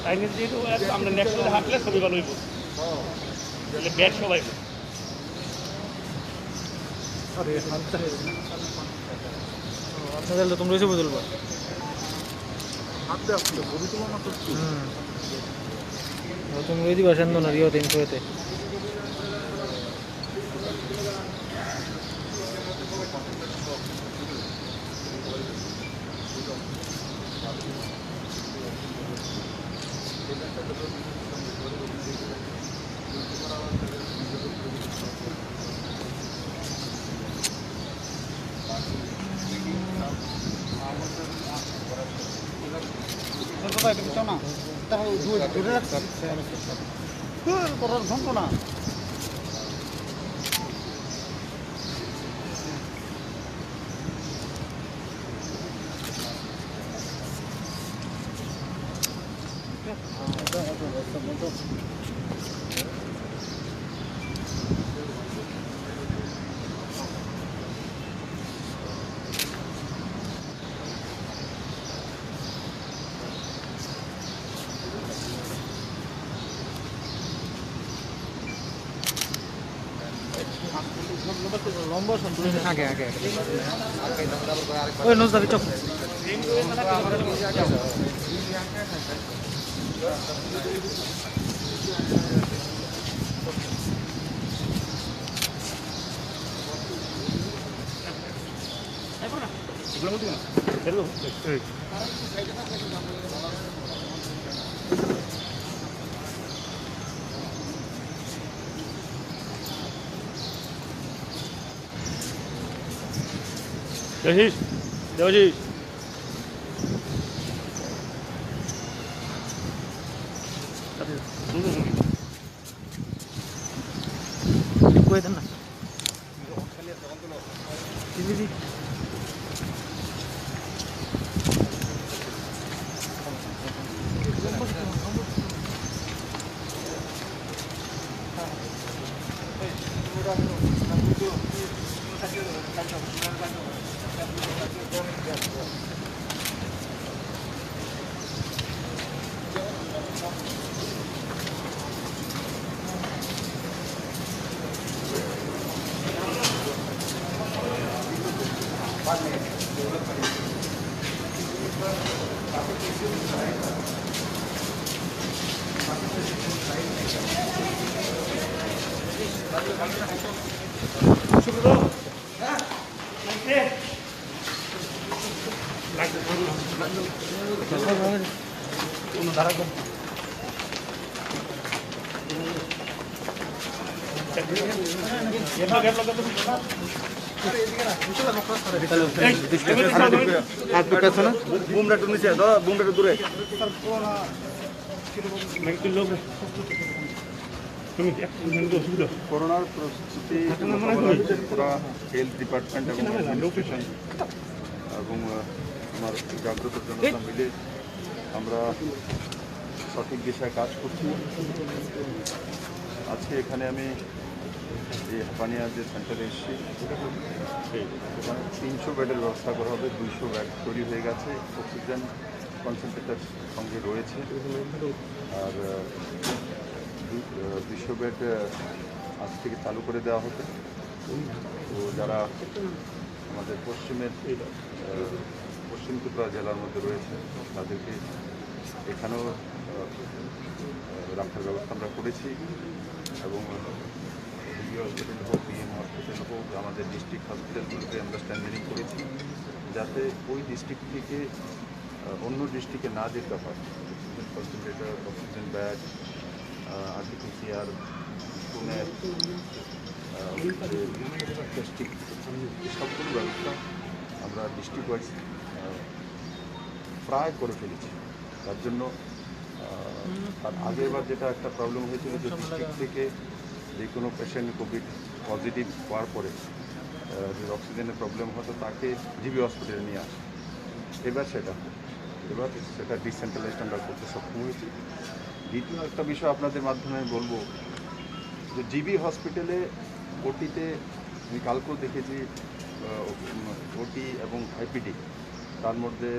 Chinese যেহেতু আমরা next হাঁটলে ছবি ভালো হইব ব্যাট সবাই আপনাদের তোমরা এসে বলবো তুমি ওই দিবা সেন্দ না রিও 300 তে না লম্বা সন্তুলিত আগে আগে ওই নজদাবি চক দেবাশিস দেবাশিস কয়ে দেন না বুমটা একটু নিচে বুমটা একটু দূরে করোনার প্রস্তুতি পুরা হেলথ ডিপার্টমেন্ট এবং অ্যাডমিনিস্ট্রেশন এবং আমার জাগ্রত জনতা মিলে আমরা সঠিক দিশায় কাজ করছি। আজকে এখানে আমি এই হাঁপানিয়া যে সেন্টারে এসেছি, এখানে 300 বেডের ব্যবস্থা করা হবে। 200 বেড তৈরি হয়ে গেছে, অক্সিজেন কনসেন্ট্রেটার সঙ্গে রয়েছে, আর 200 বেড আজ থেকে চালু করে দেওয়া হবে। তো যারা আমাদের পশ্চিম ত্রিপুরা জেলার মধ্যে রয়েছে তাদেরকে এখানেও রাখার ব্যবস্থা আমরা করেছি এবং ডিবি হসপিটাল হোক, বিএম হসপিটাল হোক, আমাদের ডিস্ট্রিক্ট হসপিটালগুলোকে আমরা স্ট্যান্ডার্ডিং করেছি যাতে ওই ডিস্ট্রিক্ট থেকে অন্য ডিস্ট্রিক্টে না যেতে হয়। Oxygen concentrator, oxygen bag, RTPCR, পুনের টেস্টিং, সবগুলো ব্যবস্থা আমরা ডিস্ট্রিক্ট ওয়াইজ প্রায় করে ফেলেছি। তার জন্য তার আগেরবার যেটা একটা প্রবলেম হয়েছিল যে ডিস্ট্রিক্ট থেকে যে কোনো পেশেন্ট কোভিড পজিটিভ হওয়ার পরে যে অক্সিজেনের প্রবলেম হতো তাকে জিবি হসপিটালে নিয়ে আসে। এবার সেটা ডিসেন্ট্রালাইজড আমরা করতে সক্ষম হয়েছি। দ্বিতীয় একটা বিষয় আপনাদের মাধ্যমে আমি বলবো যে জিবি হসপিটালে ওটিতে আমি কালকেও দেখেছি ওটি এবং আইপিডি তার মধ্যে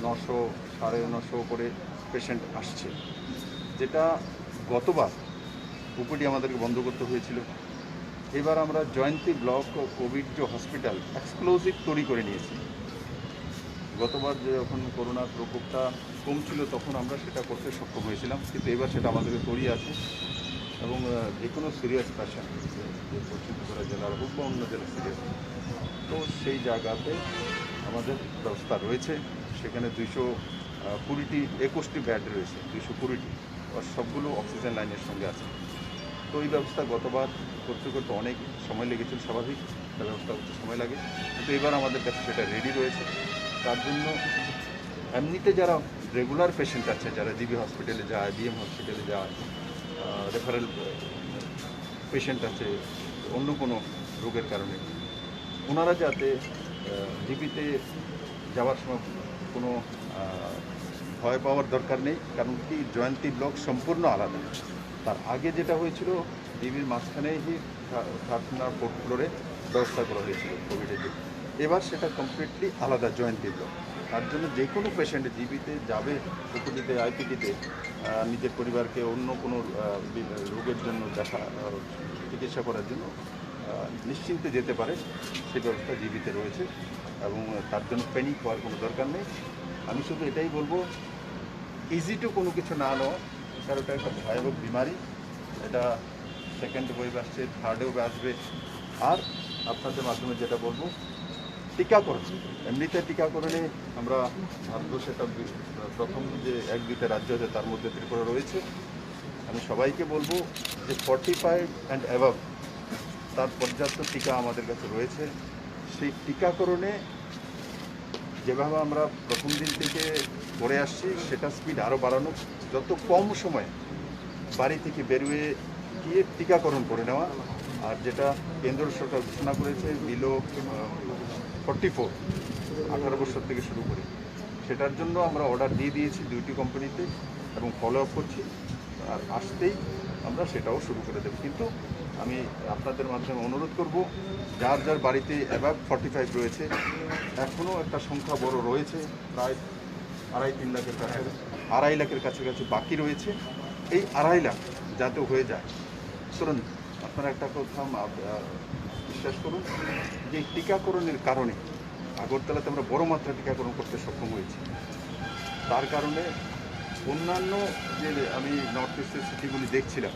900, 950 করে পেশেন্ট আসছে, যেটা গতবার ওপিডি আমাদেরকে বন্ধ করতে হয়েছিল। এবার আমরা জয়ন্তী ব্লক কোভিড যে হসপিটাল এক্সক্লুসিভ তৈরি করে নিয়েছি। গতবার যখন করোনার প্রকোপটা কম ছিল তখন আমরা সেটা করতে সক্ষম হয়েছিলাম, কিন্তু এবার সেটা আমাদেরকে তৈরি আছে এবং যে কোনো সিরিয়াস পেশেন্ট যে পশ্চিম ত্রিপুরা জেলার হোক বা অন্য জেলার সিরিয়াস, তো সেই জায়গাতে আমাদের ব্যবস্থা রয়েছে। সেখানে 21টি বেড রয়েছে, 220টি, আর সবগুলো অক্সিজেন লাইনের সঙ্গে আছে। তো এই ব্যবস্থা গতবার করতে করতে অনেক সময় লেগেছিল, স্বাভাবিক একটা ব্যবস্থা করতে সময় লাগে, কিন্তু এবার আমাদের কাছে সেটা রেডি রয়েছে। তার জন্য এমনিতে যারা রেগুলার পেশেন্ট আছে, যারা জিবি হসপিটালে যায়, বিএম হসপিটালে যায়, রেফারেল পেশেন্ট আছে অন্য কোনো রোগের কারণে, ওনারা যাতে জিবিতে যাওয়ার সময় কোনো ভয় পাওয়ার দরকার নেই। কারণ কি জয়ন্তী ব্লক সম্পূর্ণ আলাদা। তার আগে যেটা হয়েছিল জিবির মাঝখানেই থার্ড ফ্লোর, ফোর্থ ফ্লোরে ব্যবস্থা করা হয়েছিল কোভিডের জন্য। এবার সেটা কমপ্লিটলি আলাদা জয়ন্তী ব্লক। তার জন্য যে কোনো পেশেন্ট জিবিতে যাবে, ওপিডিতে, আইপিডিতে নিজের পরিবারকে অন্য কোনো রোগের জন্য চিকিৎসা করার জন্য নিশ্চিন্তে যেতে পারে, সেই ব্যবস্থা জিবিতে রয়েছে এবং তার জন্য প্যানিক হওয়ার কোনো দরকার নেই। আমি শুধু এটাই বলবো, ইজি টু কোনো কিছু না নেওয়া, কারণ এটা একটা ভয়াবহ বিমারি। এটা সেকেন্ড ওয়েভ আসছে, থার্ড ওয়েভ আসবে। আর আপনাদের মাধ্যমে যেটা বলবো, টিকাকরণ, এমনিতে টিকাকরণে আমরা ভারতবর্ষে একটা প্রথম যে 1-2টা রাজ্য আছে তার মধ্যে ত্রিপুরা রয়েছে। আমি সবাইকে বলবো যে 45 অ্যান্ড অ্যাভাব তার পর্যাপ্ত টিকা আমাদের কাছে রয়েছে। সেই টিকাকরণে যেভাবে আমরা প্রথম দিন থেকে করে আসছি সেটা স্পিড আরও বাড়ানো, যত কম সময় বাড়ি থেকে বেরিয়ে গিয়ে টিকাকরণ করে নেওয়া। আর যেটা কেন্দ্র সরকার ঘোষণা করেছে বিলো 44, 18 বছর থেকে শুরু করে, সেটার জন্য আমরা অর্ডার দিয়ে দিয়েছি 2টি কোম্পানিতে এবং ফলো আপ করছি। আর আসতেই আমরা সেটাও শুরু করে দেব। কিন্তু আমি আপনাদের মাধ্যমে অনুরোধ করব, যার যার বাড়িতে অ্যাবাভ 45 রয়েছে, এখনও একটা সংখ্যা বড় রয়েছে, প্রায় 2.5-3 লাখের কাছে, 2.5 লাখের কাছাকাছি বাকি রয়েছে। এই 2.5 লাখ যাতে হয়ে যায়, সুতরাং আপনারা একটা কথা বিশ্বাস করুন যে টিকাকরণের কারণে আগরতলাতে আমরা বড় মাত্রা টিকাকরণ করতে সক্ষম হয়েছি। তার কারণে অন্যান্য যে আমি নর্থ ইস্টের সিটিগুলি দেখছিলাম,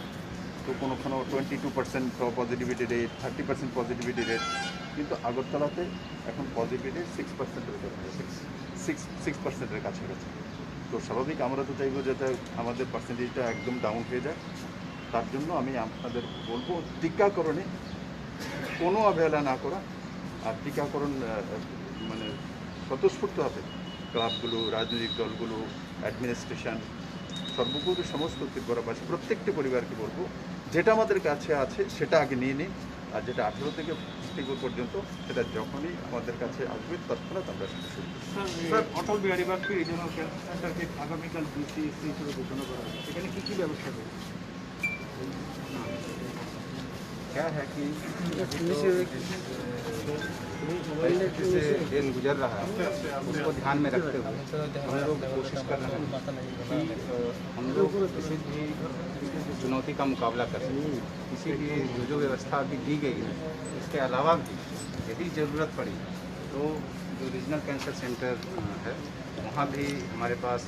তো কোনোখানে 22% পজিটিভিটি রেট, 30% পজিটিভিটি রেট, কিন্তু আগরতলাতে এখন পজিটিভিটি 6%-এর কাছাকাছি। তো স্বাভাবিক আমরা তো চাইবো যাতে আমাদের পার্সেন্টেজটা একদম ডাউন হয়ে যায়। তার জন্য আমি আপনাদের বলবো টিকাকরণে কোনো অবহেলা না করা, আর টিকাকরণ মানে স্বতঃস্ফূর্তভাবে ক্লাবগুলো, রাজনৈতিক দলগুলো, অ্যাডমিনিস্ট্রেশন, সর্বোপরি সমস্ত ত্রিপুরাবাসী প্রত্যেকটি পরিবারকে বলবো, যেটা আমাদের কাছে আছে সেটা আগে নিয়ে নিন, আর যেটা 18 থেকে 50 পর্যন্ত সেটা যখনই আমাদের কাছে আসবে তৎক্ষণাৎ আমরা সেটা শুরু করব। স্যার, অটল বিহারী বাজপেয়ী রিজিওনাল সেন্টারকে আগামীকাল বিসিএসসি হিসেবে ঘোষণা করা হবে, সেখানে কী কী ব্যবস্থা হবে? क्या है कि परिस्थिति से दिन गुजर रहा है, उसको ध्यान में रखते हुए हम लोग कोशिश कर रहे हैं कि हम लोग किसी भी चुनौती का मुकाबला कर सकें। इसीलिए जो व्यवस्था अभी दी गई है, इसके अलावा भी यदि ज़रूरत पड़ी तो जो रीजनल कैंसर सेंटर है वहाँ भी हमारे पास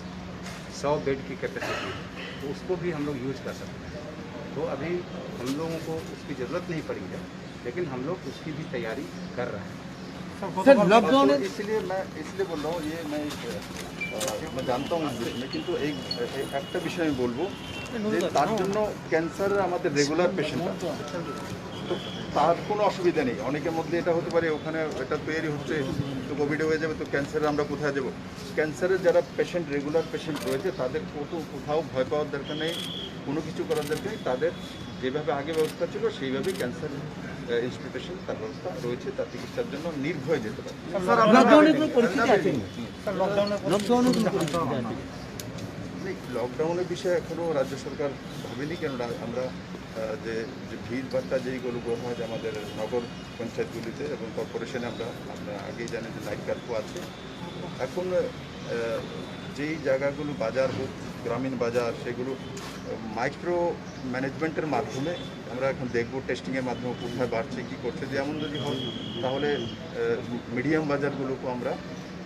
100 बेड की कैपेसिटी है, तो उसको भी हम लोग यूज कर सकते हैं। तो अभी हम लोगों को उसकी ज़रूरत नहीं पड़ी है, लेकिन हम लोग उसकी भी तैयारी कर रहे हैं। सर लॉकडाउन तो इसलिए बोल रहा हूँ, ये मैं जानता हूँ इसमें, কিন্তু একটা বিষয় আমি বলবো যে তার জন্য ক্যান্সার আমাদের রেগুলার পেশেন্ট আছে, তো তার কোনো অসুবিধা নেই। অনেকের মধ্যে এটা হতে পারে ওখানে এটা তৈরি হচ্ছে, তো কোভিডে হয়ে যাবে, তো ক্যান্সারে আমরা কোথায় যাবো? ক্যান্সারের যারা পেশেন্ট রেগুলার পেশেন্ট রয়েছে তাদের কোথাও ভয় পাওয়ার দরকার নেই, কোনো কিছু করার দরকার নেই। তাদের যেভাবে আগে ব্যবস্থা ছিল সেইভাবেই ক্যান্সার ইনস্টিটিউশন তার ব্যবস্থা রয়েছে, তার চিকিৎসার জন্য নির্ভয় যেতে পারে। লকডাউনের বিষয়ে এখনও রাজ্য সরকার ভাবেনি, কেননা আমরা যে ভিড় ভাট্টা যেইগুলো হয় আমাদের নগর পঞ্চায়েতগুলিতে এবং কর্পোরেশনে আমরা আগেই জানি যে নাইট কার্ফিউ আছে। এখন যেই জায়গাগুলো বাজার হোক, গ্রামীণ বাজার, সেগুলো মাইক্রো ম্যানেজমেন্টের মাধ্যমে আমরা এখন দেখব, টেস্টিংয়ের মাধ্যমে কোথায় বাড়ছে কী করছে। যেমন যদি হয় তাহলে মিডিয়াম বাজারগুলোকেও আমরা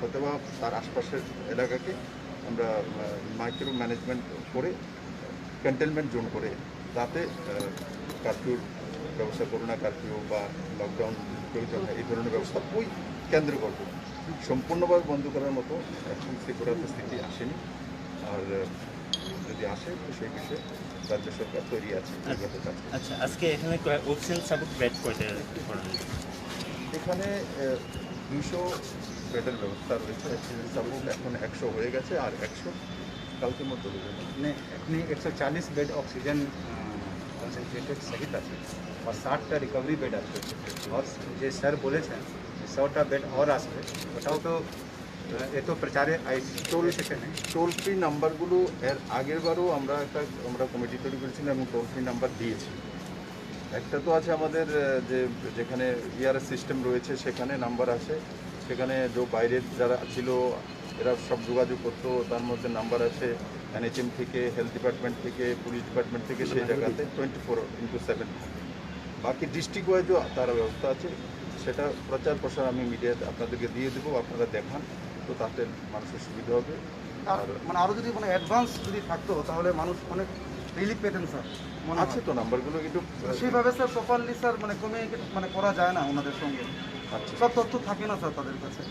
অথবা তার আশপাশের এলাকাকে আমরা মাইক্রো ম্যানেজমেন্ট করে কন্টেনমেন্ট জোন করে তাতে কারফিউর ব্যবস্থা, করোনা কারফিউ বা লকডাউন প্রয়োজন হয় এই ধরনের ব্যবস্থা ওই কেন্দ্র করব। সম্পূর্ণভাবে বন্ধ করার মতো এখন ত্রিপুরার স্থিতি আসেনি, আর যদি আসে তো সেই বিষয়ে রাজ্য সরকার তৈরি আছে। আচ্ছা, আজকে এখানে অক্সিজেন সাপোর্ট বেড কয়টা করা হয়েছে? এখানে 200 বেডের ব্যবস্থা রয়েছে। অক্সিজেন সাপোর্ট এখন 100 হয়ে গেছে, আর 100 কালকের মধ্যে হয়ে যাবে। अपनी 140 बेड ऑक्सीजन कंसंट्रेटेड सहित আছে और 60টা রিকভারি বেড আছে। और যে স্যার বলেছেন 100টা বেড और আসবে, ওটাও তো এত প্রচারে টোল ফ্রি নাম্বারগুলো এর আগেরবারও আমরা কমিটি তৈরি করেছিলাম এবং টোল ফ্রি নাম্বার দিয়েছি। একটা তো আছে আমাদের যেখানে ইয়ার সিস্টেম রয়েছে সেখানে নাম্বার আছে, সেখানে যে বাইরের যারা ছিল এরা সব যোগাযোগ করতো, তার মধ্যে নাম্বার আছে NHM থেকে, হেলথ ডিপার্টমেন্ট থেকে, পুলিশ ডিপার্টমেন্ট থেকে, সেই জায়গাতে 24/7। বাকি ডিস্ট্রিক্ট ওয়াইজও তার ব্যবস্থা আছে, সেটা প্রচার প্রসার আমি মিডিয়াতে আপনাদেরকে দিয়ে দেবো, আপনারা দেখান, তো তাতে মানুষের সুবিধা হবে। আর মানে আরও যদি মানে অ্যাডভান্স যদি থাকতো তাহলে মানুষ অনেক রিলিফ পেতেন স্যার। মনে আছে তো নাম্বারগুলো, কিন্তু সেইভাবে স্যার প্রপারলি স্যার মানে কমিউনিকেট মানে করা যায় না ওনাদের সঙ্গে, সব তথ্য থাকে না স্যার তাদের কাছে।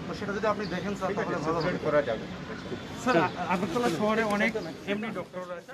তো সেটা যদি আপনি দেখেন স্যার তাহলে ভালো হবে। করা যাবে। স্যার আগরতলা শহরে অনেক এমনি ডক্টর আছে।